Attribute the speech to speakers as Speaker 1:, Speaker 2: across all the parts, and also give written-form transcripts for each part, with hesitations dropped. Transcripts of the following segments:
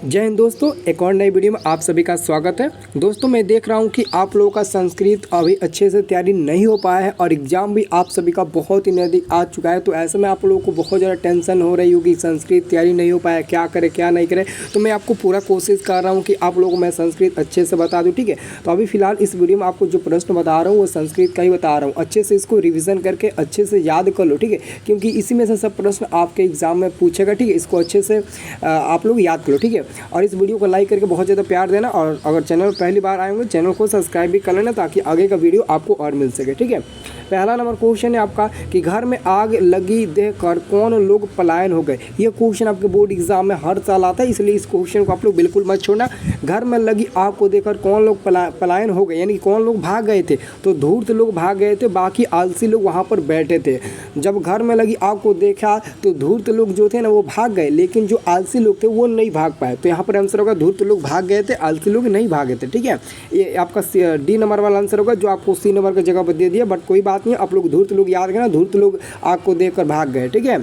Speaker 1: जय हिंद दोस्तों, एक और नई वीडियो में आप सभी का स्वागत है। दोस्तों मैं देख रहा हूं कि आप लोगों का संस्कृत अभी अच्छे से तैयारी नहीं हो पाया है और एग्ज़ाम भी आप सभी का बहुत ही नज़दीक आ चुका है। तो ऐसे में आप लोगों को बहुत ज़्यादा टेंशन हो रही होगी, संस्कृत तैयारी नहीं हो पाया, क्या करें क्या नहीं करें। तो मैं आपको पूरा कोशिश कर रहा हूँ कि आप लोगों को मैं संस्कृत अच्छे से बता दूँ, ठीक है। तो अभी फिलहाल इस वीडियो में आपको जो प्रश्न बता रहा हूँ वो संस्कृत का ही बता रहा हूँ। अच्छे से इसको रिविज़न करके अच्छे से याद कर लो, ठीक है, क्योंकि इसी में से सब प्रश्न आपके एग्जाम में पूछेगा, ठीक है। इसको अच्छे से आप लोग याद कर लो, ठीक है। और इस वीडियो को लाइक करके बहुत ज़्यादा प्यार देना और अगर चैनल पहली बार आए होंगे चैनल को सब्सक्राइब भी कर लेना ताकि आगे का वीडियो आपको और मिल सके, ठीक है। पहला नंबर क्वेश्चन है आपका कि घर में आग लगी देखकर कौन लोग पलायन हो गए। ये क्वेश्चन आपके बोर्ड एग्जाम में हर साल आता है, इसलिए इस क्वेश्चन को आप लोग बिल्कुल मत छोड़ना। घर में लगी आग को देखकर कौन लोग पलायन हो गए, यानी कि कौन लोग भाग गए थे। तो धूर्त लोग भाग गए थे, बाकी आलसी लोग वहाँ पर बैठे थे। जब घर में लगी आग को देखा तो धूर्त लोग जो थे ना वो भाग गए, लेकिन जो आलसी लोग थे वो नहीं भाग पाए। तो यहाँ पर आंसर होगा धूर्त लोग भाग गए थे, आलसी लोग नहीं भागे थे, ठीक है। ये आपका डी नंबर वाला आंसर होगा जो आपको सी नंबर की जगह पर दे दिया, बट कोई बात नहीं, आप लोग धूर्त लोग याद करना, धूर्त लोग आग को देखकर भाग गए, ठीक है।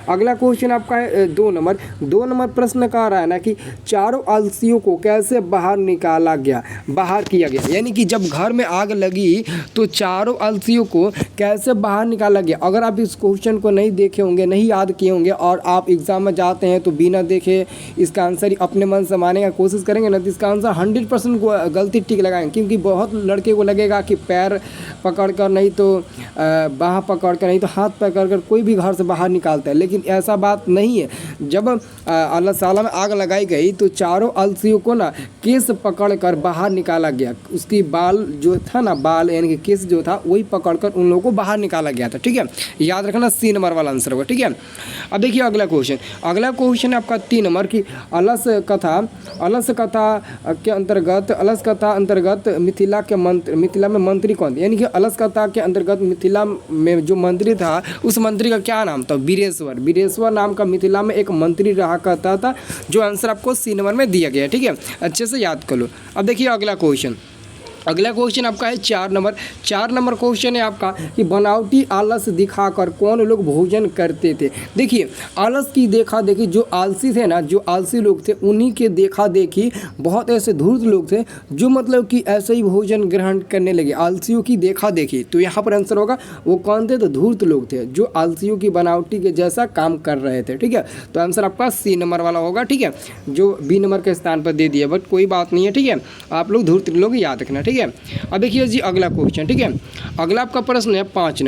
Speaker 1: अगला क्वेश्चन आपका है दो नंबर प्रश्न कह रहा है ना कि चारों आलसियों को कैसे बाहर निकाला गया, बाहर किया गया। यानी कि जब घर में आग लगी तो चारों आलसियों को कैसे बाहर निकाला गया। अगर आप इस क्वेश्चन को नहीं देखे होंगे, नहीं याद किए होंगे और आप एग्जाम में जाते हैं तो बिना देखे इसका आंसर अपने मन से मानने का कोशिश करेंगे ना, तो इसका आंसर 100% गलती टिक लगाएंगे। क्योंकि बहुत लड़के को लगेगा कि पैर पकड़ कर, नहीं तो बाँह पकड़ कर, नहीं तो हाथ पकड़ कर कोई भी घर से बाहर निकालता है, लेकिन ऐसा बात नहीं है। जब अल्लाह ताला में आग लगाई गई तो चारों आलसियों को ना केस पकड़ कर बाहर निकाला गया। उसकी बाल जो था ना, बाल यानी कि केस जो था वही पकड़ कर उन लोगों को बाहर निकाला गया था, ठीक है। याद रखना, सी नंबर वाला आंसर होगा, ठीक है। अब देखिए अगला क्वेश्चन है आपका 3 नंबर की अलस कथा अंतर्गत मिथिला में मंत्री कौन थे। यानी कि अलस कथा के अंतर्गत मिथिला में जो मंत्री था उस मंत्री का क्या नाम था। वीरेश्वर नाम का मिथिला में एक मंत्री रहा करता था, जो आंसर आपको सी नंबर में दिया गया है, ठीक है। अच्छे से याद कर लो। अब देखिए अगला क्वेश्चन आपका है 4 नंबर क्वेश्चन है आपका कि बनावटी आलस दिखाकर कौन लोग भोजन करते थे। देखिए आलस की देखा देखी, जो आलसी थे ना, जो आलसी लोग थे उन्हीं के देखा देखी बहुत ऐसे धूर्त लोग थे जो मतलब कि ऐसे ही भोजन ग्रहण करने लगे, आलसियों की देखा देखी। तो यहाँ पर आंसर होगा वो कौन थे, तो धूर्त लोग थे जो आलसियों की बनावटी के जैसा काम कर रहे थे, ठीक है। तो आंसर आपका सी नंबर वाला होगा, ठीक है, जो बी नंबर के स्थान पर दे दिया, बट कोई बात नहीं है, ठीक है। आप लोग धूर्त लोग याद रखना, ठीक है। अब देखिए जी अगला क्वेश्चन, ठीक है। अगला आपका प्रश्न है 5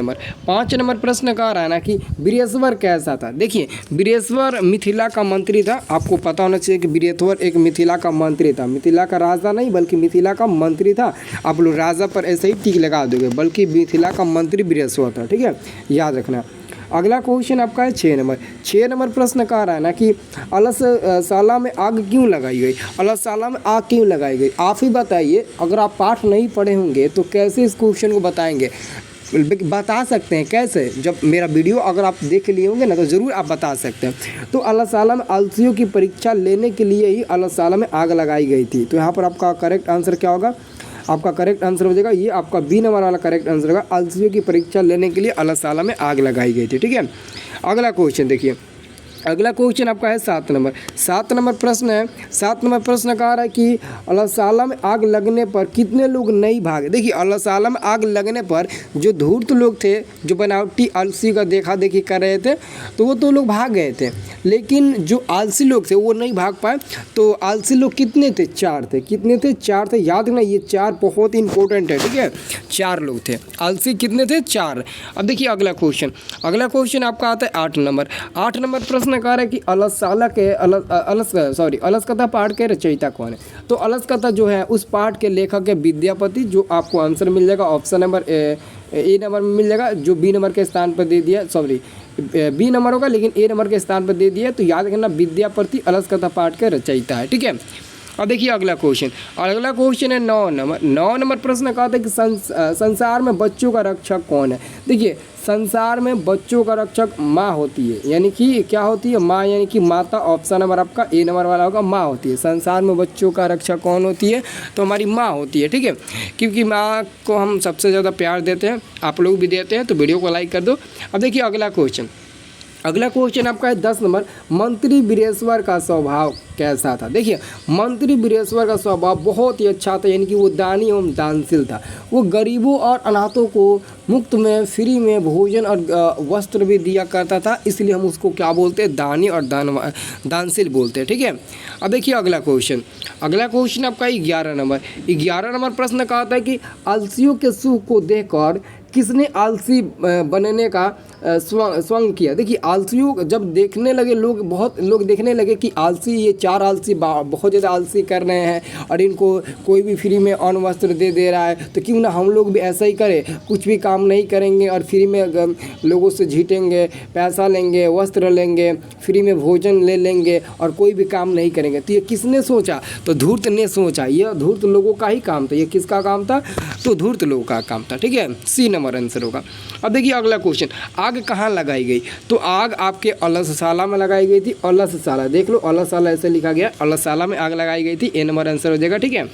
Speaker 1: नंबर प्रश्न कह रहा है ना कि वीरेश्वर कैसा था। देखिए वीरेश्वर मिथिला का मंत्री था। आपको पता होना चाहिए कि वीरेश्वर एक मिथिला का मंत्री था, मिथिला का राजा नहीं बल्कि मिथिला का मंत्री था। आप लोग राजा पर ऐसे ही टिक लगा दोगे, बल्कि मिथिला का मंत्री वीरेश्वर था, ठीक है, याद रखना। अगला क्वेश्चन आपका है 6 नंबर प्रश्न कह रहा है ना कि अलसशाला में आग क्यों लगाई गई। अलसशाला में आग क्यों लगाई गई, आप ही बताइए। अगर आप पाठ नहीं पढ़े होंगे तो कैसे इस क्वेश्चन को बताएंगे, बता सकते हैं कैसे। जब मेरा वीडियो अगर आप देख लिए होंगे ना तो ज़रूर आप बता सकते हैं। तो अलसशाला में आलसियों की परीक्षा लेने के लिए ही अलसशाला में आग लगाई गई थी। तो यहाँ पर आपका करेक्ट आंसर क्या होगा, आपका करेक्ट आंसर हो जाएगा ये आपका बी नंबर वाला करेक्ट आंसर होगा। आलसियों की परीक्षा लेने के लिए अलसशाला में आग लगाई गई थी, ठीक है। अगला क्वेश्चन देखिए, अगला क्वेश्चन आपका है 7 नंबर प्रश्न है। 7 नंबर प्रश्न कह रहा है कि अलसशाला में आग लगने पर कितने लोग नहीं भागे। देखिए अलसशाला में आग लगने पर जो धूर्त लोग थे, जो बनावटी आलसी का देखा देखी कर रहे थे, तो वो तो लोग भाग गए थे, लेकिन जो आलसी लोग थे वो नहीं भाग पाए। तो आलसी लोग कितने थे, 4 थे। कितने थे, 4 थे। याद रखना ये 4 बहुत इंपॉर्टेंट है, ठीक है। 4 लोग थे, आलसी कितने थे, 4। अब देखिए अगला क्वेश्चन आपका आता है 8 नंबर प्रश्न कह रहा है कि अलस कथा पाठ के रचयिता कौन है। तो अलस कथा जो है उस पाठ के लेखक है विद्यापति, जो आपको आंसर मिल जाएगा ऑप्शन नंबर ए नंबर में मिल जाएगा, जो बी नंबर के स्थान पर दे दिया, बी नंबर होगा लेकिन ए नंबर के स्थान पर दे दिया। तो याद रखना विद्यापति अलस कथा पाठ के रचयिता है, ठीक है। अब देखिए अगला क्वेश्चन है 9 नंबर प्रश्न कहता है कि संसार में बच्चों का रक्षक कौन है। देखिए संसार में बच्चों का रक्षक माँ होती है, यानी कि क्या होती है, माँ, यानी कि माता। ऑप्शन नंबर आपका ए नंबर वाला होगा, माँ होती है। संसार में बच्चों का रक्षक कौन होती है, तो हमारी माँ होती है, ठीक है। क्योंकि माँ को हम सबसे ज़्यादा प्यार देते हैं, आप लोग भी देते हैं, तो वीडियो को लाइक कर दो। अब देखिए अगला अगला क्वेश्चन आपका है 10 नंबर, मंत्री वीरेश्वर का स्वभाव कैसा था। देखिए मंत्री वीरेश्वर का स्वभाव बहुत ही अच्छा था, यानी कि वो दानी एवं दानशील था। वो गरीबों और अनाथों को मुफ्त में फ्री में भोजन और वस्त्र भी दिया करता था, इसलिए हम उसको क्या बोलते हैं, दानी और दानशील बोलते हैं। ठीक है, अब देखिए अगला क्वेश्चन आपका 11 नंबर। 11 नंबर प्रश्न का आता है कि आलसियों के सुख को देखकर किसने आलसी बनने का स्वंग किया। देखिए आलसियों जब देखने लगे लोग, बहुत लोग देखने लगे कि आलसी, ये 4 आलसी बहुत ज़्यादा आलसी कर रहे हैं और इनको कोई भी फ्री में अन्न वस्त्र दे रहा है, तो क्यों ना हम लोग भी ऐसा ही करें, कुछ भी काम नहीं करेंगे और फ्री में लोगों से झीटेंगे, पैसा लेंगे, वस्त्र लेंगे, फ्री में भोजन ले लेंगे और कोई भी काम नहीं करेंगे। तो ये किसने सोचा, तो धूर्त ने सोचा। यह धूर्त लोगों का ही काम था। ये किसका काम था, तो धूर्त लोगों का काम था। ठीक है, सी नंबर आंसर होगा। अब देखिए अगला क्वेश्चन, आग कहाँ लगाई गई, तो आग आपके अलसशाला में लगाई गई थी। अलसशाला देख लो, अलसशाला ऐसे लिखा गया, अलसशाला में आग लगाई गई थी। ए नंबर आंसर हो जाएगा। ठीक है,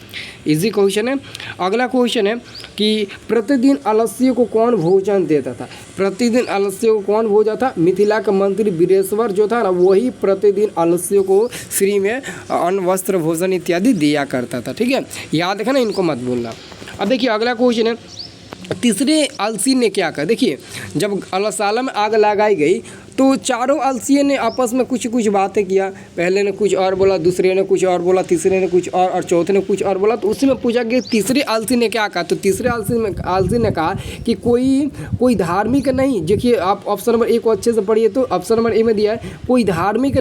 Speaker 1: इजी क्वेश्चन है। अगला क्वेश्चन है कि प्रतिदिन आलस्य को कौन भोजन देता था। प्रतिदिन आलस्य को कौन भोजन था, मिथिला का मंत्री वीरेश्वर जो था ना, वही प्रतिदिन आलस्य को फ्री में अन्न वस्त्र भोजन इत्यादि दिया करता था। ठीक है, याद रखना, इनको मत भूलना। अब देखिए अगला क्वेश्चन है, तीसरे आलसी ने क्या कहा। देखिए जब अलसशाला में आग लगाई गई तो चारों आलसी ने आपस में कुछ बातें किया। पहले ने कुछ और बोला, दूसरे ने कुछ और बोला, तीसरे ने कुछ और चौथे ने कुछ और बोला। तो उसी में पूछा कि तीसरे आलसी ने क्या कहा। तो तीसरे आलसी ने कहा कि कोई धार्मिक नहीं। देखिए आप ऑप्शन नंबर 1 को अच्छे से पढ़िए, तो ऑप्शन नंबर ए में दिया है कोई धार्मिक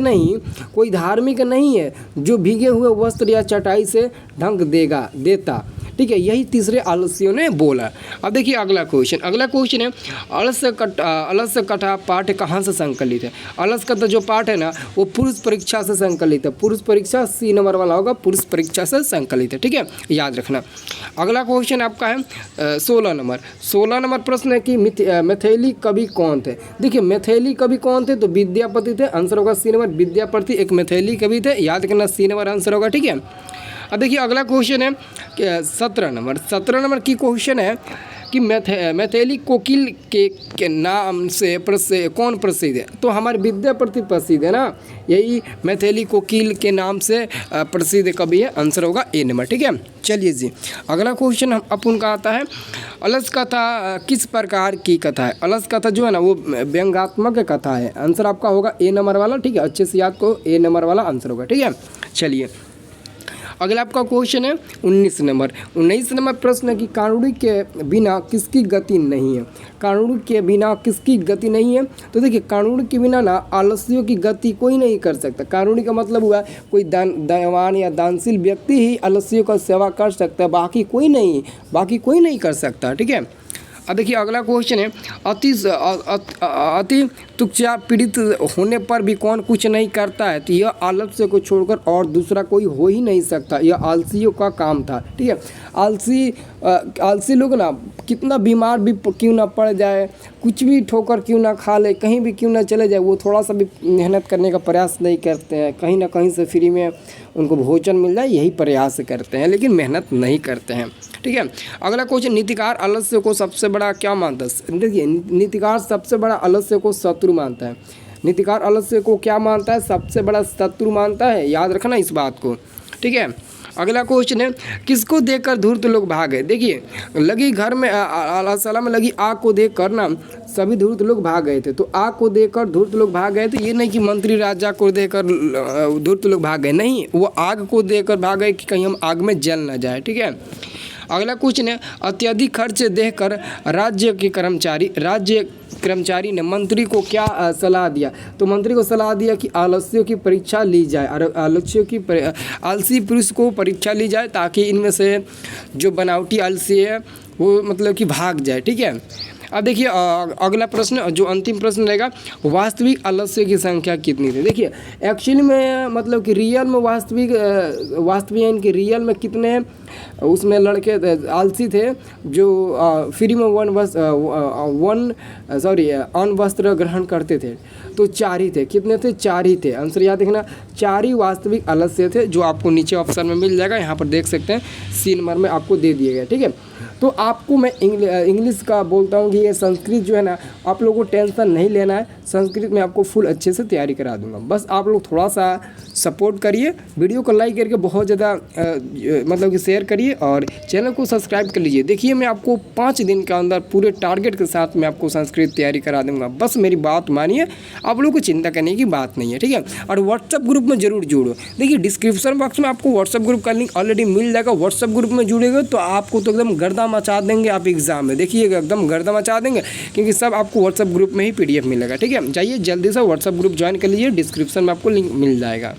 Speaker 1: नहीं है जो भीगे हुए वस्त्र या चटाई से ढंक देता। ठीक है, यही तीसरे आलसियों ने बोला। अब देखिए अगला क्वेश्चन है, अलस कथा पाठ कहाँ से संकलित है। अलस कथा जो पाठ है ना, वो पुरुष परीक्षा से संकलित है। पुरुष परीक्षा सी नंबर वाला होगा, पुरुष परीक्षा से संकलित है। ठीक है, याद रखना। अगला क्वेश्चन आपका है 16 नंबर। 16 नंबर प्रश्न है कि मैथिली कवि कौन थे। देखिए मैथिली कवि कौन थे, तो विद्यापति थे। आंसर होगा सी नंबर, विद्यापति एक मैथिली कवि थे। याद करना, सी नंबर आंसर होगा। ठीक है, अब देखिए अगला क्वेश्चन है 17 नंबर की क्वेश्चन है कि मैथिली कोकिल के नाम से कौन प्रसिद्ध है। तो हमारे विद्यापति प्रसिद्ध है ना, यही मैथिली कोकिल के नाम से प्रसिद्ध कवि है। आंसर होगा ए नंबर। ठीक है, चलिए जी अगला क्वेश्चन हम अपन का आता है, अलस कथा किस प्रकार की कथा है। अलस कथा जो है ना, वो व्यंग्यात्मक कथा है। आंसर आपका होगा ए नंबर वाला। ठीक है, अच्छे से याद को, ए नंबर वाला आंसर होगा। ठीक है, चलिए अगला आपका क्वेश्चन है 19 नंबर प्रश्न है कि कानूनी के बिना किसकी गति नहीं है। कानून के बिना किसकी गति नहीं है, तो देखिए कानून के बिना ना आलस्यों की गति कोई नहीं कर सकता। कानूनी का मतलब हुआ कोई दयावान या दानशील व्यक्ति ही आलस्यों का सेवा कर सकता है, बाकी कोई नहीं कर सकता। ठीक है, अब देखिए अगला क्वेश्चन है, अति तुच्छा पीड़ित होने पर भी कौन कुछ नहीं करता है। तो यह आलस्य को छोड़कर और दूसरा कोई हो ही नहीं सकता। यह आलसियों का काम था। ठीक है, आलसी लोग ना कितना बीमार भी क्यों ना पड़ जाए, कुछ भी ठोकर क्यों ना खा ले, कहीं भी क्यों ना चले जाए, वो थोड़ा सा भी मेहनत करने का प्रयास नहीं करते हैं। कहीं ना कहीं से फ्री में उनको भोजन मिल जाए, यही प्रयास करते हैं, लेकिन मेहनत नहीं करते हैं। ठीक है, अगला क्वेश्चन, नीतिकार आलस्य को सबसे बड़ा क्या मानता है। देखिए नीतिकार सबसे बड़ा आलस्य को शत्रु मानता है। नीतिकार आलस्य को क्या मानता है, सबसे बड़ा शत्रु मानता है। याद रखना इस बात को। ठीक है, अगला क्वेश्चन है, किसको देखकर धूर्त लोग भाग गए। देखिए लगी घर में अलसशाला में लगी आग को देखकर ना सभी धूर्त लोग भाग गए थे। तो आग को देखकर धूर्त लोग भाग गए थे, ये नहीं कि मंत्री राजा को देखकर धूर्त लोग भाग गए, नहीं, वो आग को देखकर भाग गए कि कहीं हम आग में जल ना जाए। ठीक है, अगला क्वेश्चन है, अत्यधिक खर्च देखकर राज्य कर्मचारी ने मंत्री को क्या सलाह दिया। तो मंत्री को सलाह दिया कि आलस्यों की परीक्षा ली जाए और आलसी पुरुष को परीक्षा ली जाए, ताकि इनमें से जो बनावटी आलसी है वो मतलब कि भाग जाए। ठीक है, अब देखिए अगला प्रश्न जो अंतिम प्रश्न रहेगा, वास्तविक आलस्य की संख्या कितनी थी। देखिए एक्चुअली में मतलब कि रियल में वास्तविक इनके रियल में कितने उसमें लड़के आलसी थे जो फ्री में अन्न वस्त्र ग्रहण करते थे। तो 4 ही थे। कितने थे, 4 ही थे। आंसर याद देखना, 4 ही वास्तविक आलस्य थे जो आपको नीचे ऑप्शन में मिल जाएगा, यहाँ पर देख सकते हैं सी नंबर में आपको दे दिए गए। ठीक है, तो आपको मैं इंग्लिश का बोलता हूँ कि ये संस्कृत जो है ना, आप लोगों को टेंशन नहीं लेना है, संस्कृत में आपको फुल अच्छे से तैयारी करा दूंगा। बस आप लोग थोड़ा सा सपोर्ट करिए, वीडियो को लाइक करके बहुत ज़्यादा मतलब कि शेयर करिए और चैनल को सब्सक्राइब कर लीजिए। देखिए मैं आपको 5 दिन के अंदर पूरे टारगेट के साथ मैं आपको संस्कृत तैयारी करा दूंगा। बस मेरी बात मानिए, आप लोगों को चिंता करने की बात नहीं है। ठीक है, और व्हाट्सअप ग्रुप में जरूर जुड़ो। देखिए डिस्क्रिप्शन बॉक्स में आपको व्हाट्सअप ग्रुप का लिंक ऑलरेडी मिल जाएगा। व्हाट्सअप ग्रुप में जुड़ेगा तो आपको तो एकदम गर्दा मचा देंगे आप एग्जाम में, देखिएगा एकदम गर्दा मचा देंगे, क्योंकि सब आपको व्हाट्सअप ग्रुप में ही PDF मिलेगा। ठीक है, जाइए जल्दी से व्हाट्सअप ग्रुप ज्वाइन कर लीजिए, डिस्क्रिप्शन में आपको लिंक मिल जाएगा।